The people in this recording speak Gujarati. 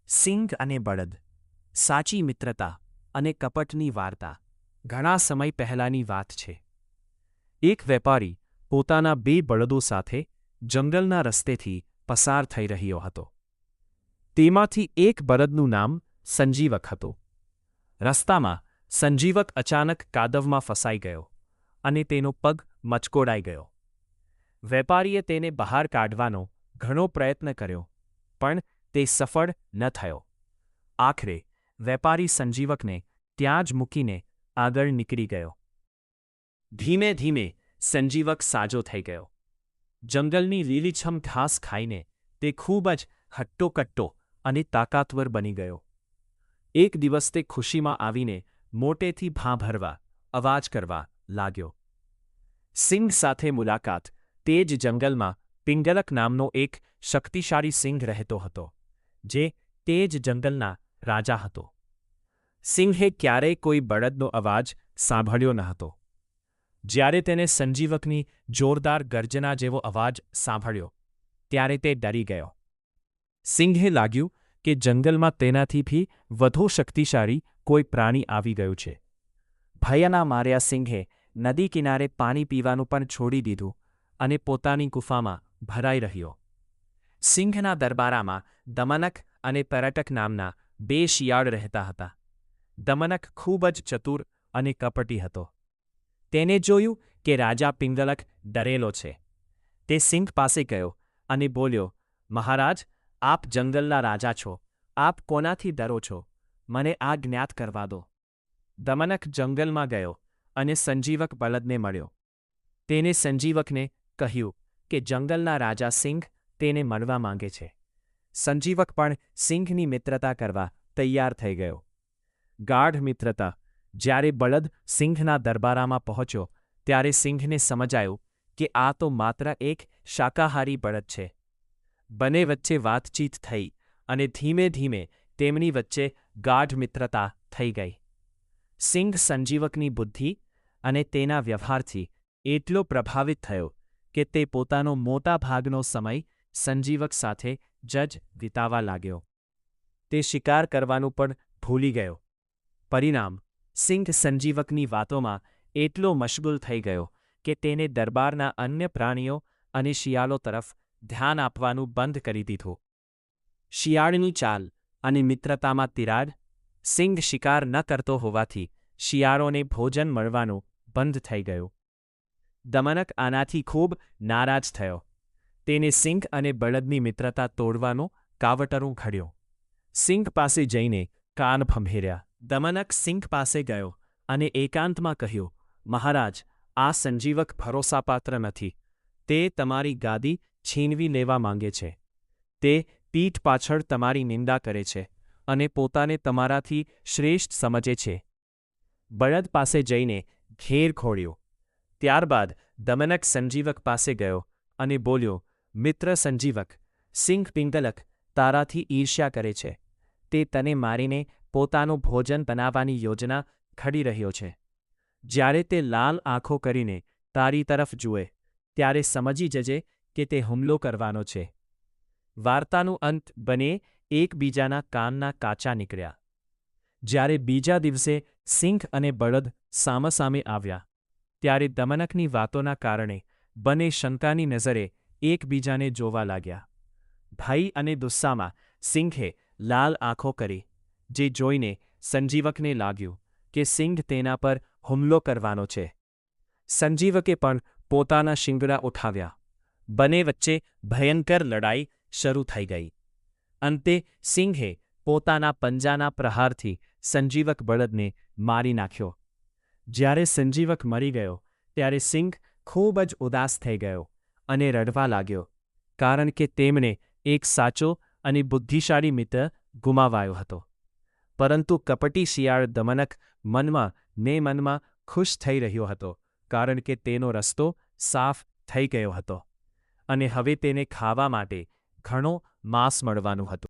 સિંહ અને બળદ, સાચી મિત્રતા અને કપટની વાર્તા ઘણા સમય પહેલાંની વાત છે. એક વેપારી પોતાના 2 બળદો સાથે જંગલના રસ્તેથી પસાર થઈ રહ્યો હતો. તેમાંથી એક બળદનું નામ સંજીવક હતું. રસ્તામાં સંજીવક અચાનક કાદવમાં ફસાઈ ગયો અને તેનો પગ મચકોડાઈ ગયો. વેપારીએ તેને બહાર કાઢવાનો ઘણો પ્રયત્ન કર્યો, પણ તે સફળ ન થયો. આખરે વેપારી સંજીવકને ત્યાં જ મૂકીને આગળ નીકળી ગયો. ધીમે ધીમે સંજીવક સાજો થઈ ગયો. જંગલની લીલીછમ ઘાસ ખાઈને તે ખૂબ જ હટ્ટોકટ્ટો અને તાકાતવર બની ગયો. એક દિવસ તે ખુશીમાં આવીને મોટેથી ભાં ભરવા, અવાજ કરવા લાગ્યો. સિંહ સાથે મુલાકાત. તે જ જંગલમાં પિંગલક નામનો એક શક્તિશાળી સિંહ રહેતો હતો, જે તે જ જંગલના રાજા હતો. સિંહે ક્યારેય કોઈ બળદનો અવાજ સાંભળ્યો ન હતો. જ્યારે તેને સંજીવકની જોરદાર ગર્જના જેવો અવાજ સાંભળ્યો, ત્યારે તે ડરી ગયો. સિંહને લાગ્યું કે જંગલમાં તેનાથી ભી વધુ શક્તિશાળી કોઈ પ્રાણી આવી ગયું છે. ભયના માર્યા સિંહે નદી કિનારે પાણી પીવાનું પણ છોડી દીધું અને પોતાની ગુફામાં ભરાઈ રહ્યો. સિંહના દરબારમાં દમનક અને પરટક નામના 2 શિયાળ રહેતા હતા. દમનક ખૂબ જ ચતુર અને કપટી હતો. તેને જોયું કે રાજા પિંગલક ડરેલો છે. તે સિંહ પાસે ગયો અને બોલ્યો, મહારાજ, આપ જંગલના રાજા છો. આપ કોનાથી ડરો છો? મને આ જ્ઞાત કરવા દો. દમનક જંગલમાં ગયો અને સંજીવક બળદને મળ્યો. તેને સંજીવકને કહ્યું કે જંગલના રાજા સિંહ તેને મળવા માંગે છે. સંજીવક પણ સિંહની મિત્રતા કરવા તૈયાર થઈ ગયો. ગાઢ મિત્રતા. જ્યારે બળદ સિંહના દરબારમાં પહોંચ્યો, ત્યારે સિંહને સમજાયું કે આ તો માત્ર એક શાકાહારી બળદ છે. બંને વચ્ચે વાતચીત થઈ અને ધીમે ધીમે તેમની વચ્ચે ગાઢ મિત્રતા થઈ ગઈ. સિંહ સંજીવકની બુદ્ધિ અને તેના વ્યવહારથી એટલો પ્રભાવિત થયો કે તે પોતાનો મોટા ભાગનો સમય સંજીવક સાથે જ વિતાવવા લાગ્યો. તે શિકાર કરવાનું પણ ભૂલી ગયો. પરિણામ, સિંહ સંજીવકની વાતોમાં એટલો મશગુલ થઈ ગયો કે તેને દરબારના અન્ય પ્રાણીઓ અને શિયાળો તરફ ધ્યાન આપવાનું બંધ કરી દીધું. શિયાળની ચાલ અને મિત્રતામાં તિરાડ. સિંહ શિકાર ન કરતો હોવાથી શિયાળોને ભોજન મળવાનું બંધ થઈ ગયું. દમનક આનાથી ખૂબ નારાજ થયો. તેને સિંહ અને બળદની મિત્રતા તોડવાનો કાવતરું ઘડ્યો. સિંહ પાસે જઈને કાન ભંભેર્યા. દમનક સિંહ પાસે ગયો અને એકાંતમાં કહ્યું, મહારાજ, આ સંજીવક ભરોસાપાત્ર નથી. તે તમારી ગાદી છીનવી લેવા માંગે છે. તે પીઠ પાછળ તમારી નિંદા કરે છે અને પોતાને તમારાથી શ્રેષ્ઠ સમજે છે. બળદ પાસે જઈને ઘેર ખોળ્યો. ત્યારબાદ દમનક સંજીવક પાસે ગયો અને બોલ્યો, મિત્ર સંજીવક, સિંહ પિંગલક તારાથી ઈર્ષ્યા કરે છે. તે તને મારીને પોતાનું ભોજન બનાવવાની યોજના ઘડી રહ્યો છે. જ્યારે તે લાલ આંખો કરીને તારી તરફ જુએ, ત્યારે સમજી જજે કે તે હુમલો કરવાનો છે. વાર્તાનું અંત બંને એકબીજાના કાનના કાચા નીકળ્યા. જ્યારે બીજા દિવસે સિંહ અને બળદ સામસામે આવ્યા, ત્યારે દમનકની વાતોના કારણે બંને શંકાની નજરે એકબીજાને જોવા લાગ્યા. ભય અને ગુસ્સામાં સિંહે લાલ આંખો કરી, જે જોઈને સંજીવકને લાગ્યું કે સિંહ તેના પર હુમલો કરવાનો છે. સંજીવકે પણ પોતાના શિંગડા ઉઠાવ્યા. બંને વચ્ચે ભયંકર લડાઈ શરૂ થઈ ગઈ. અંતે સિંહે પોતાના પંજાના પ્રહારથી સંજીવક બળદને મારી નાખ્યો. જ્યારે સંજીવક મરી ગયો, ત્યારે સિંહ ખૂબ જ ઉદાસ થઈ ગયો અને રડવા લાગ્યો, કારણ કે તેમણે એક સાચો અને બુદ્ધિશાળી મિત્ર ગુમાવાયો હતો. પરંતુ કપટી શિયાળ દમનક મનમાં ખુશ થઈ રહ્યો હતો, કારણ કે તેનો રસ્તો સાફ થઈ ગયો હતો અને હવે તેને ખાવા માટે ઘણો માંસ મળવાનું હતું.